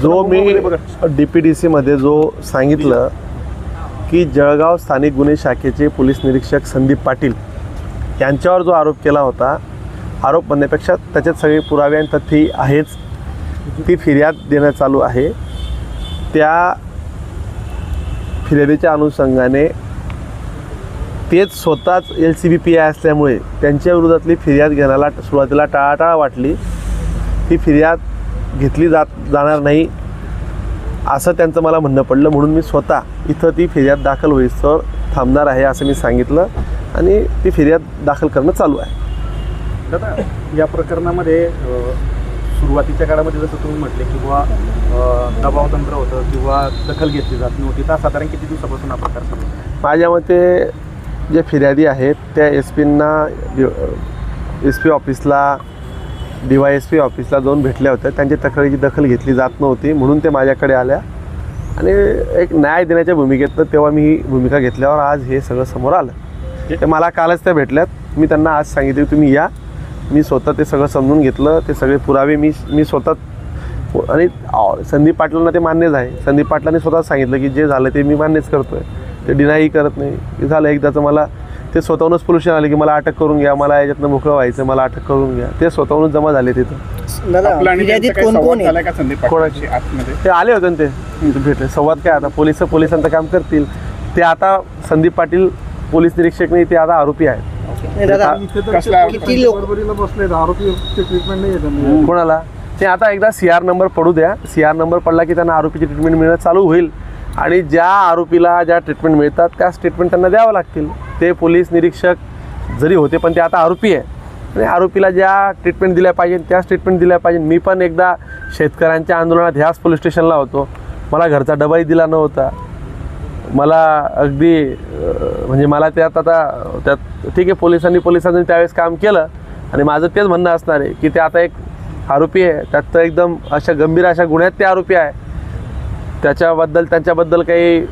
जो मी DPDC मध्ये जो सांगितलं की जळगाव स्थानिक गुन्हे शाखेचे पोलीस निरीक्षक संदीप पाटील यांच्यावर जो आरोप केला होता, आरोप म्हणण्यापेक्षा त्याच्यात सगळे पुरावे आणि तथ्य आहेच, ती फिर्याद देण्यात चालू आहे। त्या फिर्यादीच्या अनुषंगाने तेच स्वतःच LCB PI असल्यामुळे त्यांच्या विरोधातली फिर्याद घेण्याला सुरुवातीला टाळाटाळ वाटली। ती फिर्याद घेतली जाणार नाही असं त्यांचं मला म्हणणं पडलं, म्हणून मी स्वतः इथं ती फिर्याद दाखल होईस्तोवर थांबणार आहे असं मी सांगितलं आणि ती फिर्याद दाखल करणं चालू आहे। दादा, या प्रकरणामध्ये सुरुवातीच्या काळामध्ये जसं तुम्ही म्हटले की बुवा दबाव तंत्र होतं किंवा दखल घेतली जात नव्हती, तर साधारण किती दिवसापासून हा प्रकार चालू आहे? माझ्या मते जे फिर्यादी आहेत त्या SPंना SP ऑफिसला DYSP ऑफिसला जाऊन भेटल्या होत्या। त्यांच्या तक्रारीची दखल घेतली जात नव्हती म्हणून ते माझ्याकडे आल्या आणि एक न्याय देण्याच्या भूमिकेतनं तेव्हा मी ही भूमिका घेतल्यावर आज हे सगळं समोर आलं। ते मला कालच त्या भेटल्यात, मी त्यांना आज सांगितले तुम्ही या, मी स्वतः ते सगळं समजून घेतलं, ते सगळे पुरावे मी स्वतः आणि संदीप पाटलांना ते मान्यच आहे। संदीप पाटलांनी स्वतः सांगितलं की जे झालं ते मी मान्यच करतोय, ते डिनाई करत नाही। झालं एकदाचं मला ते स्वतःहूनच पोल्युशन आले की मला अटक करून घ्या, मला याच्यातनं मोकळं व्हायचं, मला अटक करून घ्या, ते स्वतःहूनच जमा झाले तिथं। ते आले होते ना, ते भेटले, संवाद काय आता पोलिसांचं काम करतील ते। आता संदीप पाटील पोलीस निरीक्षक नाही, ते आता आरोपी आहेत। कोणाला ते आता एकदा CR नंबर पडू द्या, CR नंबर पडला की त्यांना आरोपीची ट्रीटमेंट मिळणं चालू होईल आणि ज्या आरोपीला ज्या ट्रीटमेंट मिळतात त्या ट्रीटमेंट त्यांना द्यावं लागतील। ते पोलीस निरीक्षक जरी होते पण ते आता आरोपी आहे आणि आरोपीला ज्या ट्रीटमेंट दिल्या पाहिजे त्याच ट्रीटमेंट दिल्या पाहिजे। मी पण एकदा शेतकऱ्यांच्या आंदोलनात ह्याच पोलीस स्टेशनला होतो, मला घरचा डबाही दिला नव्हता, मला अगदी म्हणजे मला त्यात ठीक आहे पोलिसांनी त्यावेळेस काम केलं आणि माझं तेच म्हणणं असणार आहे की ते आता एक आरोपी आहे, त्यात तर एकदम अशा गंभीर अशा गुन्ह्यात ते आरोपी आहे, त्यांच्याबद्दल काही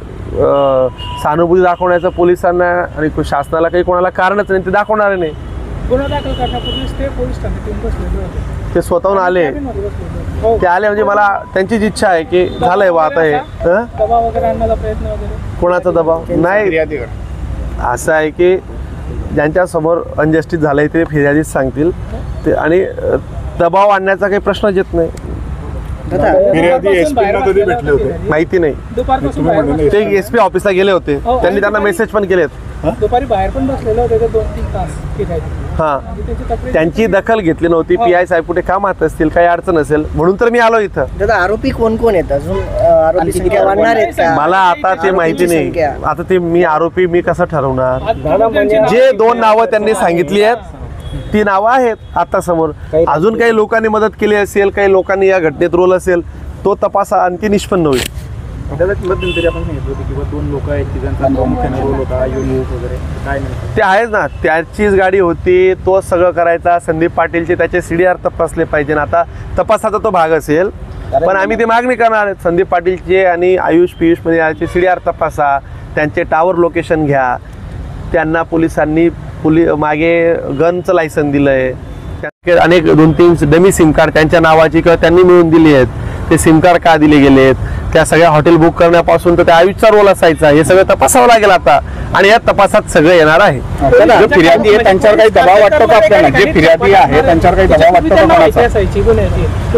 सहानुभूती दाखवण्याचं पोलिसांना आणि शासनाला काही कोणाला कारणच नाही, ते दाखवणार नाही। गुन्हा दाखल करण्यापूर्वीच ते पोलीस ठाण्यात येऊन बसलेले होते, ते स्वतःहून आले, ते आले म्हणजे मला त्यांचीच इच्छा आहे की झालंय बा आता हे दबाव वगैरे आणण्याचा प्रयत्न वगैरे। कोणाचा दबाव नाही, असं आहे की ज्यांच्या समोर अनजस्टिस झालंय ते फिर्यादीच सांगतील ते, आणि दबाव आणण्याचा काही प्रश्नच येत नाही। माहिती नाही, ते SP ऑफिसला गेले होते, त्यांनी त्यांना मेसेज पण केलेत, दुपारी बाहेर पण बसलेले होते ते 2-3 तास। हां, त्यांची दखल घेतली नव्हती। PI साहेब कुठे कामात असतील, काही अडचण असेल म्हणून तर मी आलो इथं। दादा, आरोपी कोण कोण आहेत अजून? मला आता ते माहिती नाही, आता ते मी कसं ठरवणार? जे 2 नावं त्यांनी सांगितली आहेत ती नावं आहेत आता समोर। अजून काही लोकांनी मदत केली असेल, काही लोकांनी या घटनेत रोल असेल, तो तपास आणखी निष्पन्न होईल। मध्यंतरी आपण सांगितलं होतं किंवा 2 लोक आहेत की ज्यांचा प्रामुख्याने रोल होता, युनिट वगैरे काय नाही, ते आहेच ना, त्याचीच गाडी होती, तो सगळं करायचा। संदीप पाटीलचे त्याचे CDR तपासले पाहिजे, आता तपासाचा तो भाग असेल पण आम्ही ते मागणी करणार आहेत। संदीप पाटीलचे आणि आयुष पियुष म्हणजे याचे CDR तपासा, त्यांचे टावर लोकेशन घ्या, त्यांना पोलिसांनी मागे गनचं लायसन दिलं आहे, अनेक 2-3 डमी सिम कार्ड त्यांच्या नावाची किंवा त्यांनी मिळून दिली आहेत, ते सिम कार्ड का दिले गेलेत, त्या सगळ्या हॉटेल बुक करण्यापासून तर त्या आयुषचा रोल असायचा, हे सगळं तपासावं लागेल आता आणि या तपासात सगळं येणार आहे। जो फिर्यादी आहे त्यांच्यावर काही दबाव वाटतो का आपल्याला? जे फिर्यादी आहे त्यांच्यावर काही दबाव वाटतो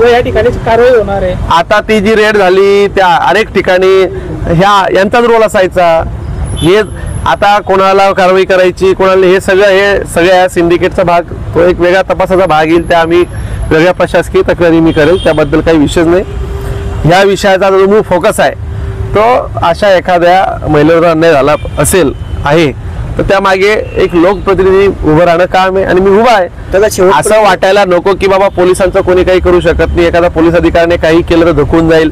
का? या ठिकाणी कारवाई होणार आहे। आता ती जी रेड झाली त्या अनेक ठिकाणी यांचाच रोल असायचा, हे आता कोणाला कारवाई करायची, कोणाला हे सगळ्या सिंडिकेटचा भाग, तो एक वेगळा तपासाचा भाग येईल, त्या आम्ही वेगळ्या प्रशासकीय तक्रारी मी करेल, त्याबद्दल काही विषय नाही। ह्या विषयाचा जो मूळ फोकस आहे तो अशा एखाद्या महिलेवर अन्याय झाला असेल आहे तर त्यामागे एक लोकप्रतिनिधी उभं राहणं काम आहे आणि मी उभा आहे। असं वाटायला नको की बाबा पोलिसांचं कोणी काही करू शकत नाही, एखादा पोलीस अधिकाऱ्याने काही केलं तर धकून जाईल।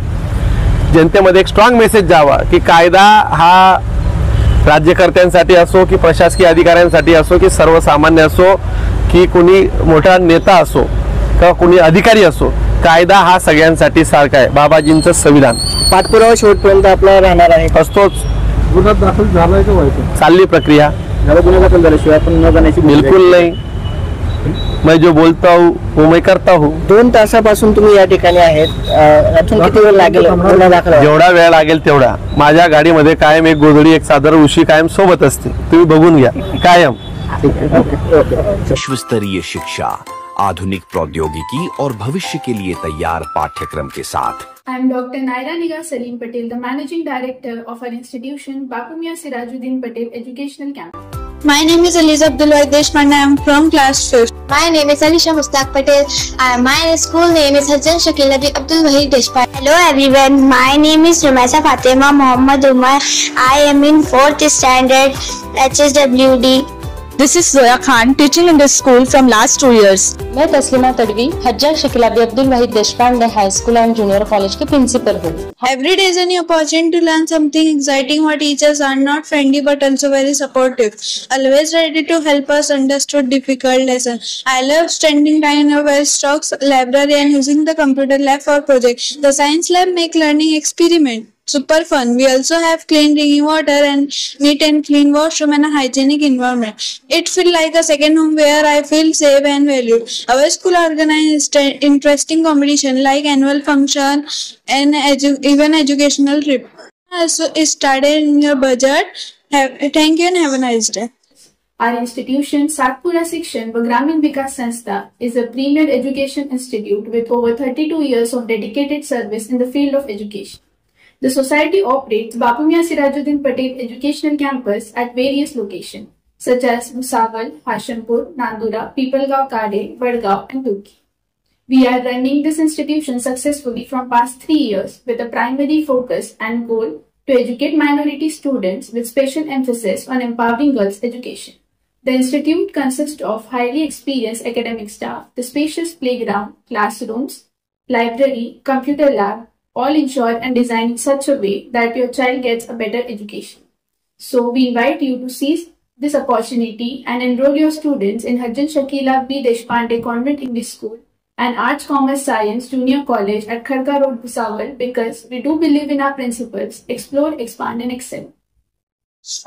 जनतेमध्ये एक स्ट्रॉंग मेसेज जावा की कायदा हा राज्यकर्त्यांसाठी असो की प्रशासकीय अधिकाऱ्यांसाठी असो की सर्वसामान्य असो की कोणी मोठा नेता असो किंवा कोणी अधिकारी असो, कायदा हा सगळ्यांसाठी सारखा आहे। बाबाजींचं संविधान पाठपुरावा शेवटपर्यंत आपला राहणार आहे, असतोच। गुन्हा दाखल झालाय का व्हायचं? चालली प्रक्रिया, गुन्हा दाखल झाल्याशिवाय आपण न जाण्याची बिलकुल नाही, मैं जो बोलता हूँ वो मैं करता हूँ. 2 तासापासून तुम्ही या ठिकाणी आहेत. अजून किती वेळ लागेल गुन्हा दाखल व्हायला? जेवढा वेळ लागेल तेवढा. माझ्या गाडीमध्ये कायम एक गोधडी, एक चादर, उशी कायम सोबत असते. तुम्ही बघून घ्या कायम. विश्व स्तरीय शिक्षा, आधुनिक प्रौद्योगिकी और भविष्य के लिए तैयार पाठ्यक्रम के साथ. I am Dr. Naira Nigar Salim Patel, the Managing Director of our institution, Bapu Mia Sirajuddin Patel Educational Campus. My name is Eliza Abdulwahid Deshpande. I am from class 5th. My name is Alisha Mustaq Patel. My school name is Hajjan Shakila Bi Abdul Wahid Deshpande. Hello everyone. My name is Rumaisa Fatima Muhammad Umar. I am in 4th standard HSWD. This is Zoya Khan, teaching in this school from last 2 years. मैं तस्लीमा तडवी हज्जा शकीला बी अब्दुल वहीद देशपांडे हाई school end junior college के principal हूँ. Every day is an opportunity to learn something exciting. Our teachers are not friendly but also very supportive. Always ready to help us understand difficult lessons. I love spending time in a well-stocked library and using the computer lab for projects. The science lab make learning experiment super fun. We also have clean drinking water and neat and clean washroom and a hygienic environment. It feels like a second home where I feel safe and valued. Our school organizes interesting competition like annual function and even educational trip. So it started in your budget. Thank you and have a nice day. Our institution, Satpura Shikshan व Gramin Vikas Sanstha, is a premier education institute with over 32 years of dedicated service in the field of education. The society operates Bapu Mia Sirajuddin Patel Educational Campus at various locations such as Musawal, Hashimpur, Nandura, Pipalgaon, Kade, Vadgaon and Turki. We are running this institution successfully from past 3 years with a primary focus and goal to educate minority students with special emphasis on empowering girls' education. The institute consists of highly experienced academic staff, the spacious playground, classrooms, library, computer lab, all ensured and designed in such a way that your child gets a better education. So we invite you to seize this opportunity and enroll your students in Hajjan Shakila B. Deshpande Convent English School and Arts Commerce Science Junior College at Kharka Road, Bhusawal, because we do believe in our principles: explore, expand and excel.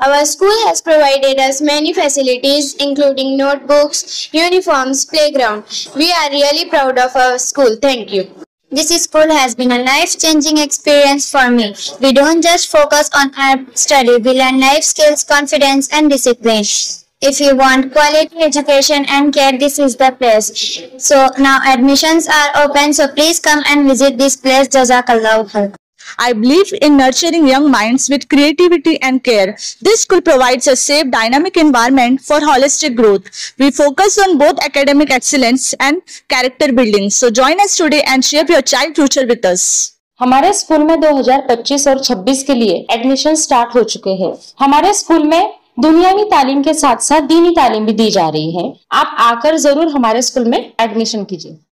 Our school has provided us many facilities including notebooks, uniforms, playground. We are really proud of our school. Thank you. This school has been a life-changing experience for me. We don't just focus on our study, we learn life skills, confidence and discipline. If you want quality education and care, this is the place. So now admissions are open, so please come and visit this place. Jazakallahu khair. I believe in nurturing young minds with creativity and care. This school provides a safe, dynamic environment for holistic growth. We focus on both academic excellence and character building. So join us today and shape your child future with us. हमारे school में 2025 और 26 के लिए admission start हो चुके हैं. हमारे school में दुनियावी तालीम के साथ साथ दीनी तालीम भी दी जा रही है. आप आकर जरूर हमारे स्कूल में एडमिशन कीजिए.